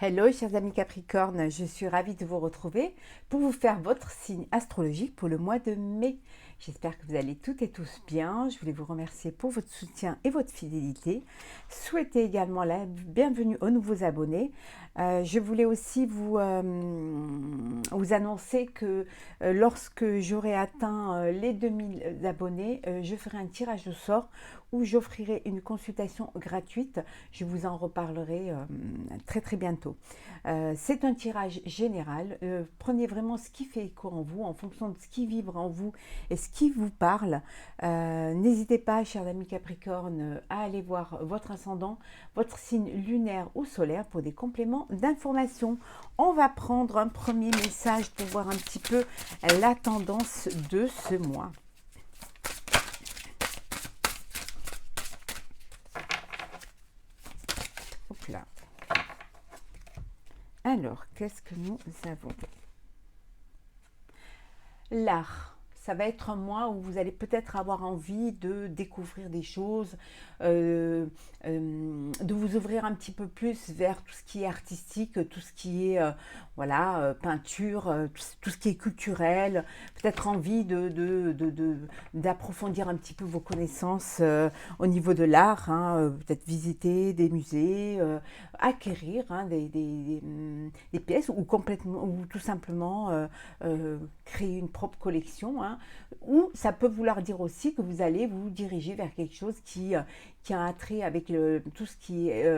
Hello chers amis Capricorne, je suis ravie de vous retrouver pour vous faire votre signe astrologique pour le mois de mai. J'espère que vous allez toutes et tous bien. Je voulais vous remercier pour votre soutien et votre fidélité. Souhaiter également la bienvenue aux nouveaux abonnés. Je voulais aussi vous annoncer que lorsque j'aurai atteint les 2000 abonnés, je ferai un tirage au sort où j'offrirai une consultation gratuite. Je vous en reparlerai très très bientôt. C'est un tirage général. Prenez vraiment ce qui fait écho en vous, en fonction de ce qui vibre en vous et ce qui vous parle. N'hésitez pas, chers amis Capricorne, à aller voir votre ascendant, votre signe lunaire ou solaire pour des compléments d'informations. On va prendre un premier message pour voir un petit peu la tendance de ce mois. Hop là. Alors, qu'est-ce que nous avons? L'art. Ça va être un mois où vous allez peut-être avoir envie de découvrir des choses, de vous ouvrir un petit peu plus vers tout ce qui est artistique, tout ce qui est voilà, peinture, tout ce qui est culturel, peut-être envie d'approfondir un petit peu vos connaissances au niveau de l'art, hein, peut-être visiter des musées, acquérir hein, des pièces ou complètement ou tout simplement créer une propre collection, hein, ou ça peut vouloir dire aussi que vous allez vous diriger vers quelque chose qui a un trait avec tout ce qui est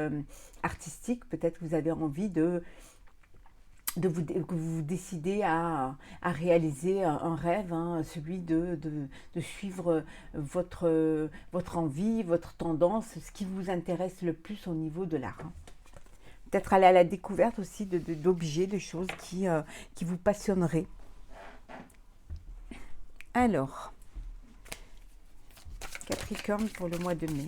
artistique. Peut-être que vous avez envie que vous décidez à réaliser un rêve, hein, celui de suivre votre envie, votre tendance, ce qui vous intéresse le plus au niveau de l'art. Hein. Peut-être aller à la découverte aussi d'objets, de choses qui vous passionneraient. Alors, Capricorne pour le mois de mai.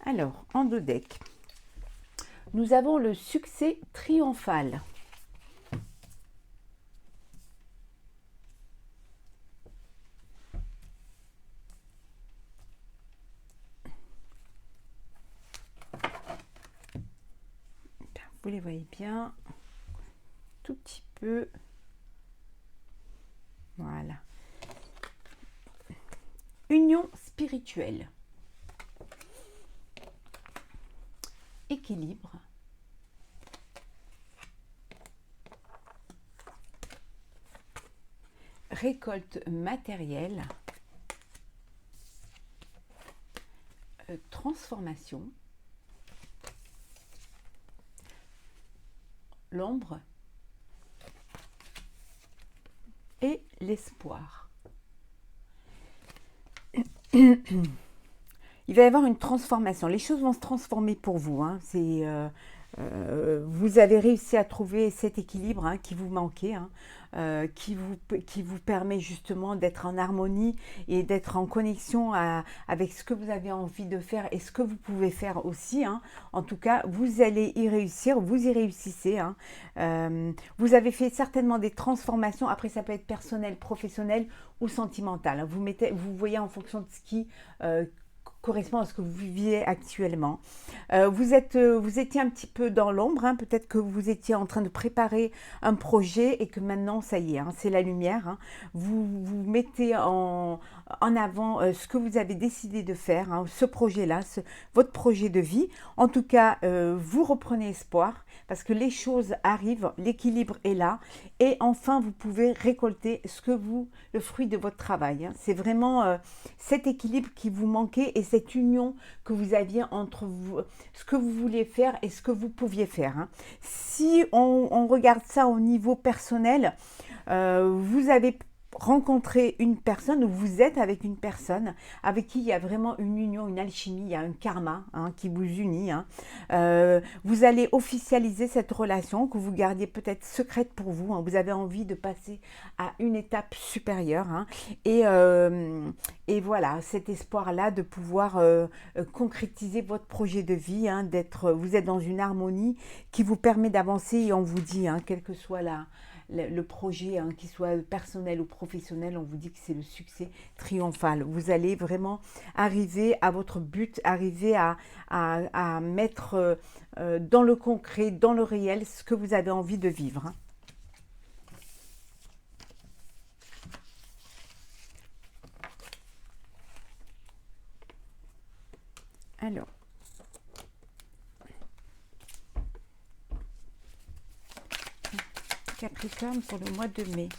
Alors, en deux decks, nous avons le succès triomphal. Vous les voyez bien, tout petit peu. Voilà. Union spirituelle. Équilibre. Récolte matérielle. Transformation. L'ombre. Et l'espoir. Il va y avoir une transformation. Les choses vont se transformer pour vous. Hein. Vous avez réussi à trouver cet équilibre hein, qui vous manquait, hein, qui vous permet justement d'être en harmonie et d'être en connexion avec ce que vous avez envie de faire et ce que vous pouvez faire aussi. Hein. En tout cas, vous allez y réussir, vous y réussissez. Hein. Vous avez fait certainement des transformations. Après, ça peut être personnel, professionnel ou sentimental. Hein. Vous voyez en fonction de ce qui correspond à ce que vous viviez actuellement. Vous étiez un petit peu dans l'ombre, hein, peut-être que vous étiez en train de préparer un projet et que maintenant, ça y est, hein, c'est la lumière. Hein. Vous mettez en avant ce que vous avez décidé de faire, hein, ce projet-là, votre projet de vie. En tout cas, vous reprenez espoir parce que les choses arrivent, l'équilibre est là et enfin vous pouvez récolter le fruit de votre travail, hein. C'est vraiment cet équilibre qui vous manquait et cette union que vous aviez entre vous, ce que vous vouliez faire et ce que vous pouviez faire, hein. Si on regarde ça au niveau personnel, vous avez rencontré une personne ou vous êtes avec une personne avec qui il y a vraiment une union, une alchimie, il y a un karma, hein, qui vous unit, hein. Vous allez officialiser cette relation que vous gardiez peut-être secrète pour vous, hein. Vous avez envie de passer à une étape supérieure, hein. Et voilà, cet espoir-là de pouvoir concrétiser votre projet de vie, hein, vous êtes dans une harmonie qui vous permet d'avancer et on vous dit, hein, quel que soit le projet, hein, qu'il soit personnel ou professionnel, on vous dit que c'est le succès triomphal. Vous allez vraiment arriver à votre but, arriver à mettre dans le concret, dans le réel, ce que vous avez envie de vivre, hein. Alors, Capricorne pour le mois de mai.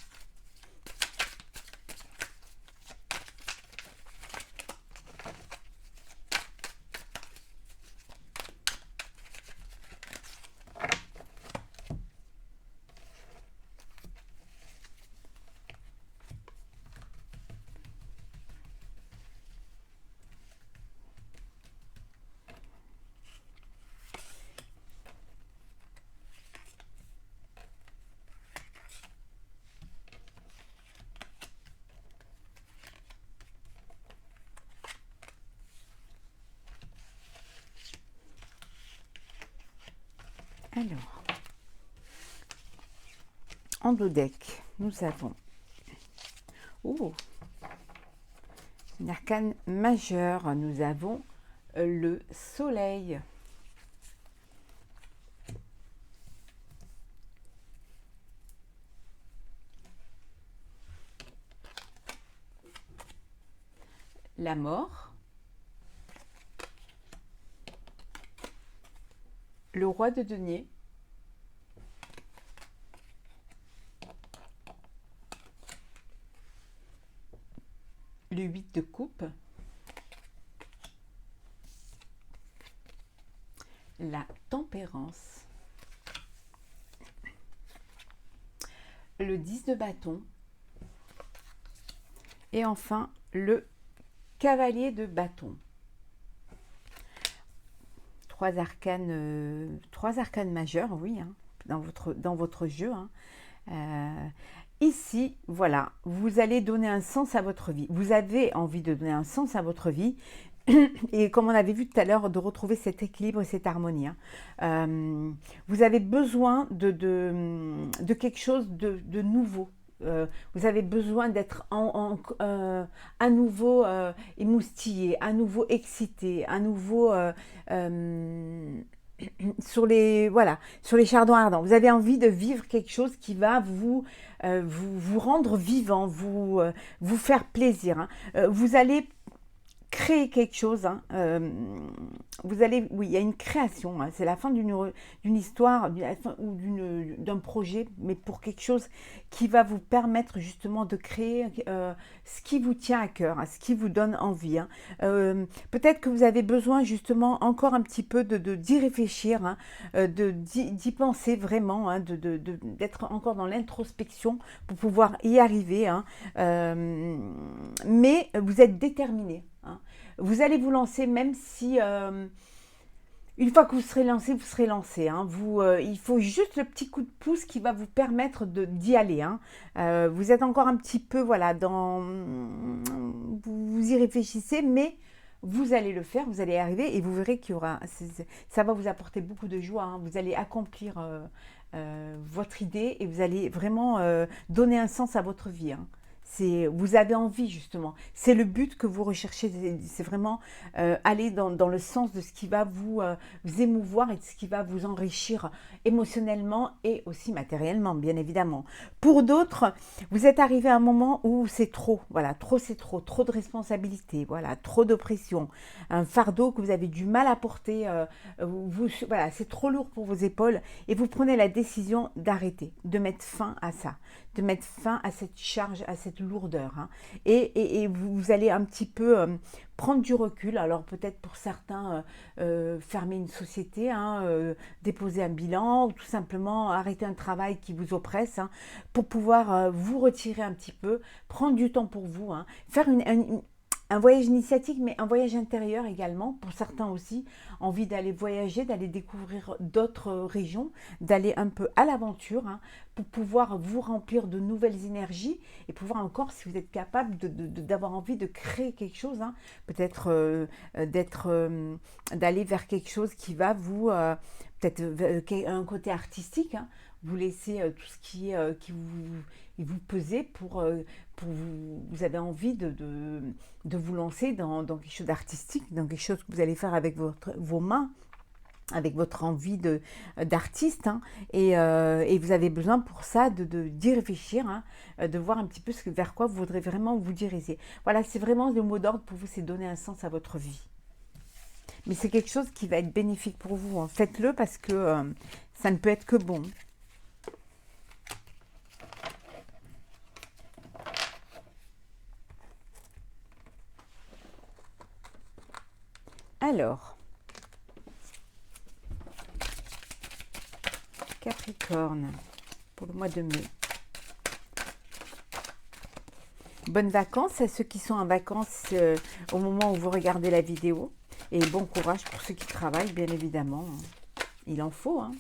Alors, en dos deck, nous avons une arcane majeure. Nous avons le soleil. La mort. Le roi de denier. Le 8 de coupe. La tempérance. Le 10 de bâton. Et enfin, le cavalier de bâton. Trois arcanes majeures, oui, hein, dans votre jeu, hein. Ici, voilà, vous allez donner un sens à votre vie. Vous avez envie de donner un sens à votre vie. Et comme on avait vu tout à l'heure, de retrouver cet équilibre et cette harmonie, hein. Vous avez besoin de quelque chose de nouveau. Vous avez besoin d'être à nouveau émoustillé, à nouveau excité, à nouveau sur les chardons ardents. Vous avez envie de vivre quelque chose qui va vous rendre vivant, vous faire plaisir, hein. Vous allez créer quelque chose, hein. Oui, il y a une création, hein. C'est la fin d'une histoire ou d'un projet, mais pour quelque chose qui va vous permettre justement de créer ce qui vous tient à cœur, hein, ce qui vous donne envie, hein. Peut-être que vous avez besoin justement encore un petit peu d'y réfléchir, hein, d'y penser vraiment, hein, d'être encore dans l'introspection pour pouvoir y arriver, hein. Mais vous êtes déterminé, hein. Vous allez vous lancer même si une fois que vous serez lancé, hein. Il faut juste le petit coup de pouce qui va vous permettre d'y aller, hein. Vous êtes encore un petit peu, voilà, vous y réfléchissez, mais vous allez le faire, vous allez y arriver et vous verrez ça va vous apporter beaucoup de joie, hein. Vous allez accomplir votre idée et vous allez vraiment donner un sens à votre vie, hein. vous avez envie justement. C'est le but que vous recherchez, c'est vraiment aller dans le sens de ce qui va vous émouvoir et de ce qui va vous enrichir émotionnellement et aussi matériellement, bien évidemment. Pour d'autres, vous êtes arrivé à un moment où c'est trop, voilà, trop c'est trop, trop de responsabilités, voilà, trop d'oppression, un fardeau que vous avez du mal à porter, voilà, c'est trop lourd pour vos épaules et vous prenez la décision d'arrêter, de mettre fin à ça, de mettre fin à cette charge, à cette lourdeur. Hein. Et vous allez un petit peu prendre du recul. Alors peut-être pour certains, fermer une société, hein, déposer un bilan ou tout simplement arrêter un travail qui vous oppresse hein, pour pouvoir vous retirer un petit peu, prendre du temps pour vous, hein, faire un voyage initiatique, mais un voyage intérieur également, pour certains aussi, envie d'aller voyager, d'aller découvrir d'autres régions, d'aller un peu à l'aventure, hein, pour pouvoir vous remplir de nouvelles énergies et pouvoir encore, si vous êtes capable d'avoir envie de créer quelque chose, hein, peut-être d'aller vers quelque chose qui va vous, peut-être un côté artistique, hein, vous laissez tout ce qui vous pesait pour vous avez envie de vous lancer dans quelque chose d'artistique, dans quelque chose que vous allez faire avec vos mains, avec votre envie d'artiste, hein, et vous avez besoin pour ça d'y réfléchir, hein, de voir un petit peu vers quoi vous voudrez vraiment vous diriger. Voilà, c'est vraiment le mot d'ordre pour vous, c'est donner un sens à votre vie. Mais c'est quelque chose qui va être bénéfique pour vous. Hein. Faites-le parce que ça ne peut être que bon. Alors, Capricorne, pour le mois de mai. Bonnes vacances à ceux qui sont en vacances au moment où vous regardez la vidéo. Et bon courage pour ceux qui travaillent, bien évidemment. Il en faut, hein.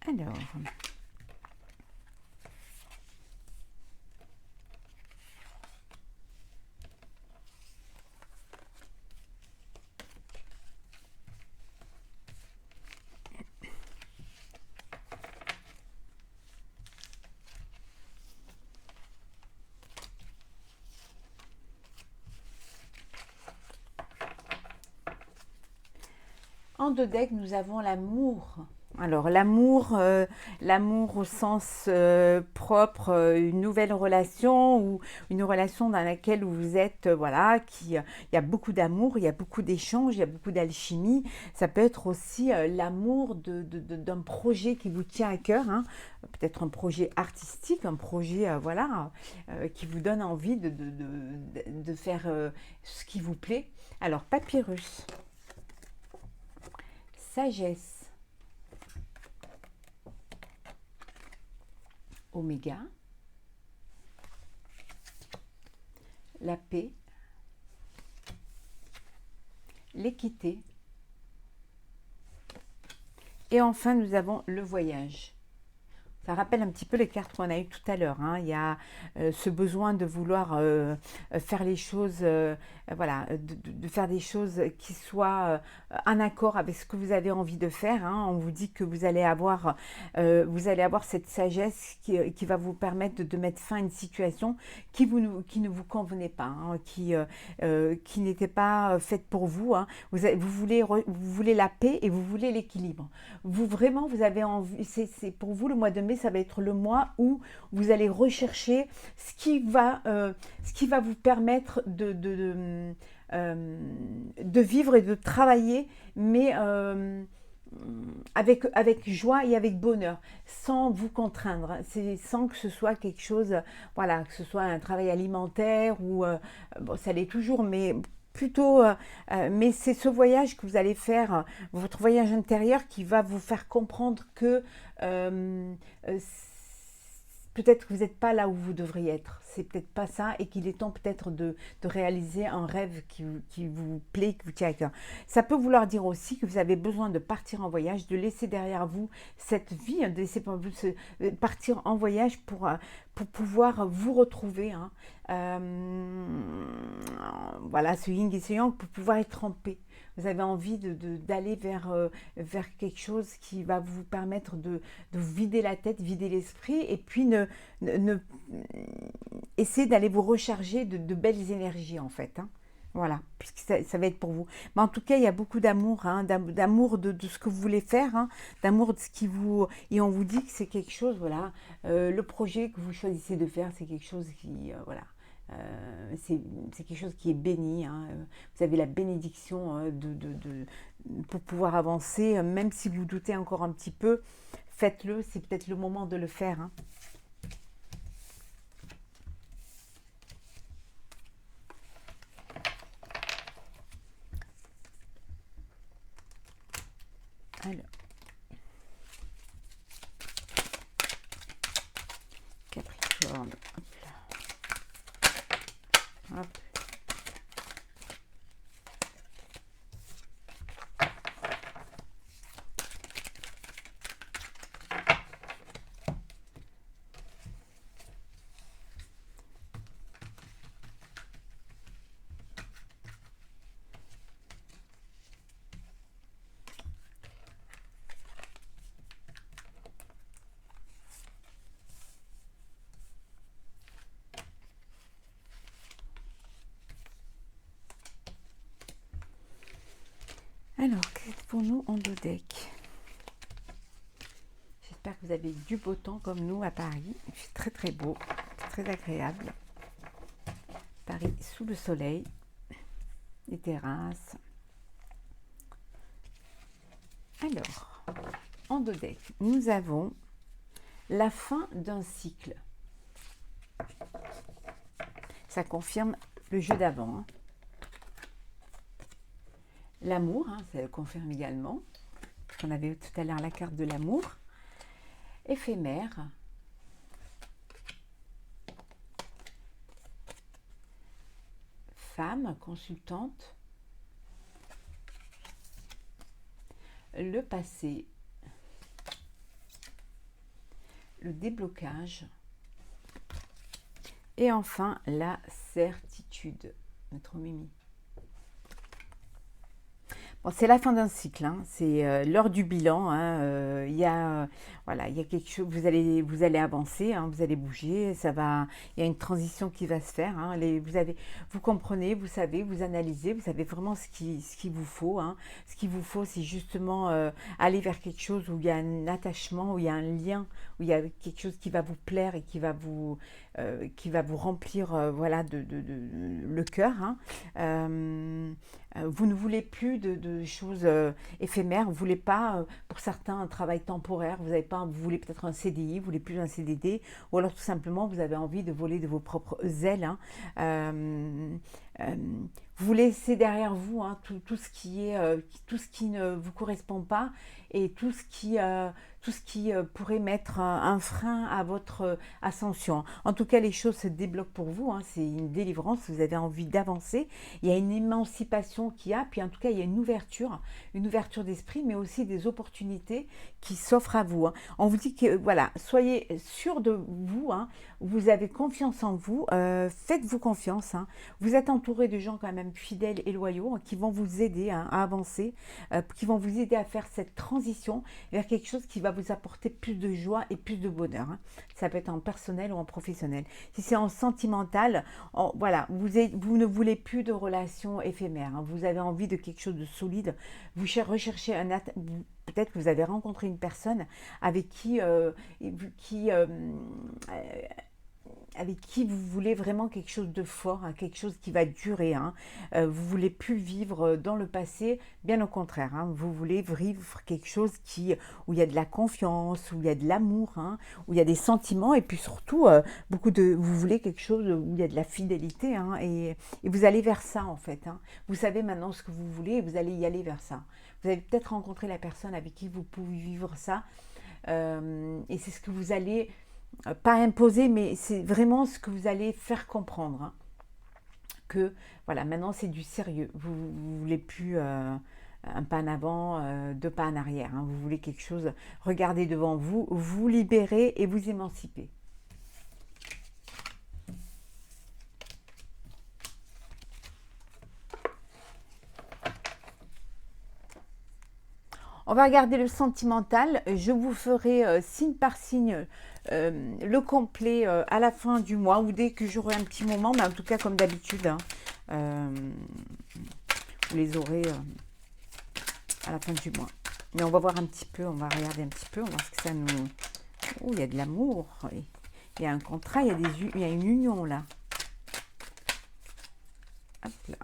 Alors... En deux decks, nous avons l'amour. Alors l'amour au sens propre, une nouvelle relation ou une relation dans laquelle vous êtes, voilà, il y a beaucoup d'amour, il y a beaucoup d'échanges, il y a beaucoup d'alchimie. Ça peut être aussi l'amour d'un projet qui vous tient à cœur, hein. Peut-être un projet artistique, un projet voilà, qui vous donne envie de faire ce qui vous plaît. Alors Papyrus, sagesse, Oméga, la paix, l'équité, et enfin nous avons le voyage. Ça rappelle un petit peu les cartes qu'on a eues tout à l'heure. Hein. Il y a ce besoin de vouloir faire les choses, voilà, de faire des choses qui soient en accord avec ce que vous avez envie de faire. Hein. On vous dit que vous allez avoir cette sagesse qui va vous permettre de mettre fin à une situation qui ne vous convenait pas, hein, qui n'était pas faite pour vous. Hein. Vous voulez la paix et vous voulez l'équilibre. Vous avez envie, c'est pour vous le mois de mai, ça va être le mois où vous allez rechercher ce qui va vous permettre de vivre et de travailler, mais avec joie et avec bonheur, sans vous contraindre, sans que ce soit quelque chose, voilà, que ce soit un travail alimentaire ou, bon, ça l'est toujours, mais plutôt, mais c'est ce voyage que vous allez faire, votre voyage intérieur qui va vous faire comprendre que peut-être que vous n'êtes pas là où vous devriez être. C'est peut-être pas ça et qu'il est temps peut-être de réaliser un rêve qui vous plaît, qui vous tient à cœur. Ça peut vouloir dire aussi que vous avez besoin de partir en voyage, de laisser derrière vous cette vie, de laisser partir en voyage pour pouvoir vous retrouver. Hein. Voilà, ce yin et ce yang, pour pouvoir être en paix. vous avez envie d'aller vers quelque chose qui va vous permettre de vous vider la tête, vider l'esprit, et puis essayer d'aller vous recharger de belles énergies en fait, hein. Voilà, puisque ça va être pour vous. Mais en tout cas, il y a beaucoup d'amour, hein, d'amour de ce que vous voulez faire, hein, d'amour de ce qui vous... Et on vous dit que c'est quelque chose, voilà, le projet que vous choisissez de faire, c'est quelque chose qui, voilà, c'est quelque chose qui est béni, hein. Vous avez la bénédiction pour pouvoir avancer, même si vous doutez encore un petit peu, faites-le, c'est peut-être le moment de le faire, hein. Alors, Capricorne, hop là, hop. Alors, qu'est-ce pour nous en dos deck? J'espère que vous avez du beau temps comme nous à Paris. Il fait très très beau, très agréable. Paris sous le soleil, les terrasses. Alors, en dos deck, nous avons la fin d'un cycle. Ça confirme le jeu d'avant, hein. L'amour, hein, ça le confirme également. On avait tout à l'heure la carte de l'amour. Éphémère. Femme, consultante. Le passé. Le déblocage. Et enfin, la certitude. Notre Mimi. Bon, c'est la fin d'un cycle, hein. C'est l'heure du bilan, hein. Voilà, il y a quelque chose, vous allez avancer, hein, vous allez bouger, il y a une transition qui va se faire, hein. Vous comprenez, vous savez, vous analysez, vous savez vraiment ce qu'il vous faut, hein. Ce qu'il vous faut, c'est justement aller vers quelque chose où il y a un attachement, où il y a un lien, où il y a quelque chose qui va vous plaire et qui va vous remplir, voilà, le cœur, hein. Vous ne voulez plus de choses éphémères, vous ne voulez pas, pour certains, un travail temporaire, vous voulez peut-être un CDI, vous voulez plus un CDD, ou alors tout simplement vous avez envie de voler de vos propres ailes, hein. Vous laissez derrière vous, hein, tout ce tout ce qui ne vous correspond pas et tout ce qui pourrait mettre un frein à votre ascension. En tout cas, les choses se débloquent pour vous, hein, c'est une délivrance, vous avez envie d'avancer, il y a une émancipation puis en tout cas il y a une ouverture d'esprit, mais aussi des opportunités qui s'offrent à vous, hein. On vous dit que voilà, soyez sûr de vous, hein, vous avez confiance en vous, faites-vous confiance, hein. Vous êtes entouré de gens quand même fidèles et loyaux, hein, qui vont vous aider, hein, à avancer, qui vont vous aider à faire cette transition vers quelque chose qui va vous apporter plus de joie et plus de bonheur, hein. Ça peut être en personnel ou en professionnel. Si c'est en sentimental, voilà, vous ne voulez plus de relations éphémères, hein. Vous avez envie de quelque chose de solide. Vous recherchez peut-être que vous avez rencontré une personne avec avec qui vous voulez vraiment quelque chose de fort, hein, quelque chose qui va durer, hein. Vous ne voulez plus vivre dans le passé, bien au contraire, hein. Vous voulez vivre quelque chose où il y a de la confiance, où il y a de l'amour, hein, où il y a des sentiments, et puis surtout, vous voulez quelque chose où il y a de la fidélité, hein, et vous allez vers ça en fait, hein. Vous savez maintenant ce que vous voulez et vous allez y aller vers ça. Vous avez peut-être rencontré la personne avec qui vous pouvez vivre ça, et c'est ce que vous allez pas imposer, mais c'est vraiment ce que vous allez faire comprendre, hein, que voilà, maintenant c'est du sérieux. Vous ne voulez plus un pas en avant, deux pas en arrière, hein. Vous voulez quelque chose, regardez devant vous, vous libérer et vous émanciper. On va regarder le sentimental. Je vous ferai signe par signe le complet à la fin du mois ou dès que j'aurai un petit moment, mais en tout cas comme d'habitude, hein, vous les aurez à la fin du mois. Mais on va voir un petit peu, on va regarder un petit peu, on va voir ce que ça nous... Oh, il y a de l'amour, il y a un contrat, il y a une union là. Hop là.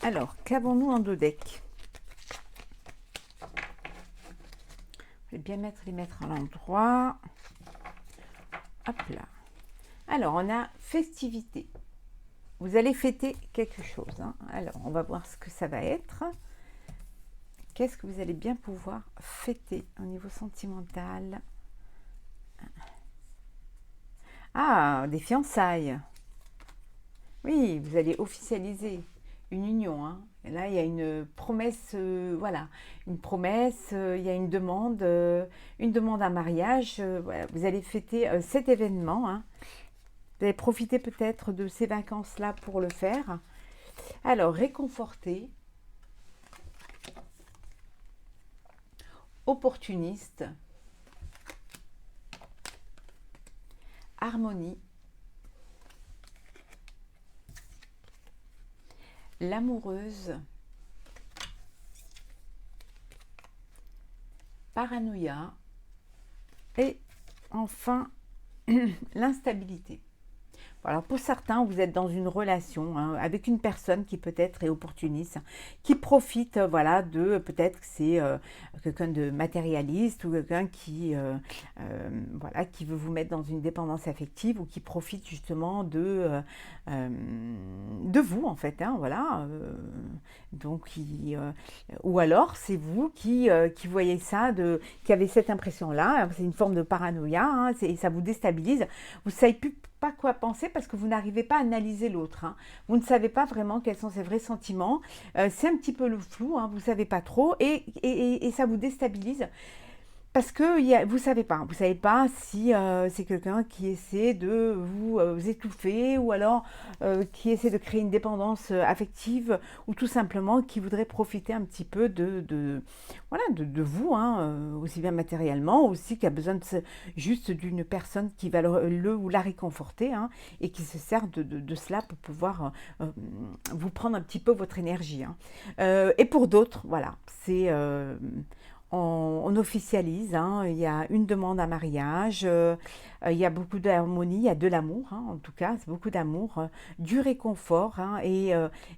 Alors, qu'avons-nous en deux decks? Je vais bien les mettre à l'endroit. Hop là. Alors, on a festivité. Vous allez fêter quelque chose. Hein. Alors, on va voir ce que ça va être. Qu'est-ce que vous allez bien pouvoir fêter au niveau sentimental? Ah, des fiançailles. Oui, vous allez officialiser une union. Hein. Et là, il y a une promesse, voilà, une promesse, il y a une demande à mariage. Voilà, vous allez fêter cet événement. Hein. Vous allez profiter peut-être de ces vacances-là pour le faire. Alors, réconforter, opportuniste, harmonie, l'amoureuse, paranoïa et enfin l'instabilité. Alors pour certains, vous êtes dans une relation hein, avec une personne qui peut-être est opportuniste, qui profite, voilà, de peut-être que c'est quelqu'un de matérialiste ou quelqu'un qui, voilà, qui veut vous mettre dans une dépendance affective ou qui profite justement de vous en fait, hein, voilà. Donc, ou alors c'est vous qui voyez ça, qui avez cette impression-là, c'est une forme de paranoïa, hein, ça vous déstabilise, vous ne savez plus pas quoi penser parce que vous n'arrivez pas à analyser l'autre. Hein. Vous ne savez pas vraiment quels sont ses vrais sentiments. C'est un petit peu le flou, hein, vous ne savez pas trop et ça vous déstabilise. Parce que vous ne savez pas si c'est quelqu'un qui essaie de vous étouffer ou alors qui essaie de créer une dépendance affective ou tout simplement qui voudrait profiter un petit peu voilà, de vous, hein, aussi bien matériellement, aussi qui a besoin juste d'une personne qui va le ou la réconforter hein, et qui se sert de cela pour pouvoir vous prendre un petit peu votre énergie. Hein. Et pour d'autres, voilà, c'est... on officialise, hein, il y a une demande à mariage, il y a beaucoup d'harmonie, il y a de l'amour, hein, en tout cas, c'est beaucoup d'amour, du réconfort, hein, et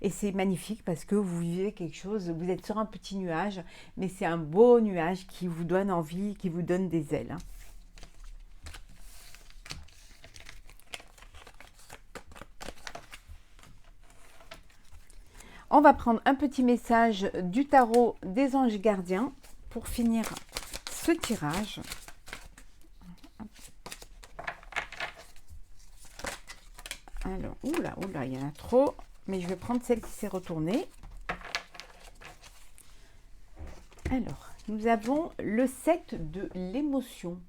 c'est magnifique parce que vous vivez quelque chose, vous êtes sur un petit nuage, mais c'est un beau nuage qui vous donne envie, qui vous donne des ailes. Hein. On va prendre un petit message du tarot des anges gardiens pour finir ce tirage. Alors, oula, il y en a trop, mais je vais prendre celle qui s'est retournée. Alors, nous avons le 7 de l'émotion.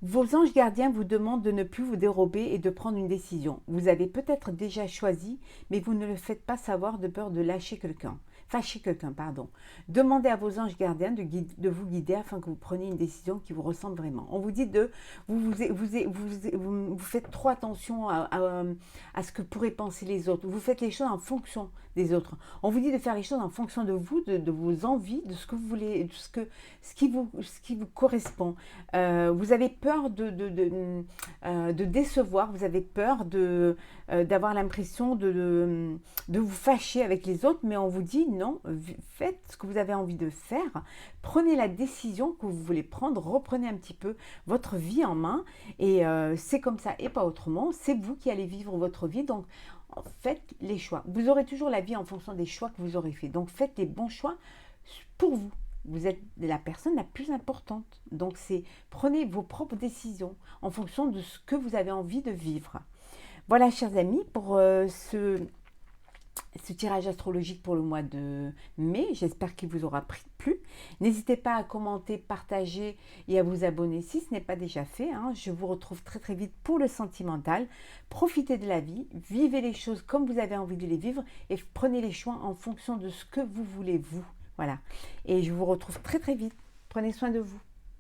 Vos anges gardiens vous demandent de ne plus vous dérober et de prendre une décision. Vous avez peut-être déjà choisi, mais vous ne le faites pas savoir de peur de lâcher quelqu'un. Fâcher quelqu'un, pardon. Demandez à vos anges gardiens de vous guider afin que vous preniez une décision qui vous ressemble vraiment. On vous dit vous faites trop attention à ce que pourraient penser les autres. Vous faites les choses en fonction des autres. On vous dit de faire les choses en fonction de vous, de vos envies, de ce que vous voulez, de ce qui vous correspond. Vous avez peur de décevoir, vous avez peur d'avoir l'impression de vous fâcher avec les autres, mais on vous dit non, faites ce que vous avez envie de faire, prenez la décision que vous voulez prendre, reprenez un petit peu votre vie en main, et c'est comme ça et pas autrement, c'est vous qui allez vivre votre vie, donc faites les choix. Vous aurez toujours la vie en fonction des choix que vous aurez fait. Donc faites les bons choix pour vous. Vous êtes la personne la plus importante. Donc prenez vos propres décisions en fonction de ce que vous avez envie de vivre. Voilà, chers amis, pour ce tirage astrologique pour le mois de mai. J'espère qu'il vous aura plu. N'hésitez pas à commenter, partager et à vous abonner si ce n'est pas déjà fait. Je vous retrouve très très vite pour le sentimental. Profitez de la vie, vivez les choses comme vous avez envie de les vivre et prenez les choix en fonction de ce que vous voulez vous. Voilà. Et je vous retrouve très très vite. Prenez soin de vous.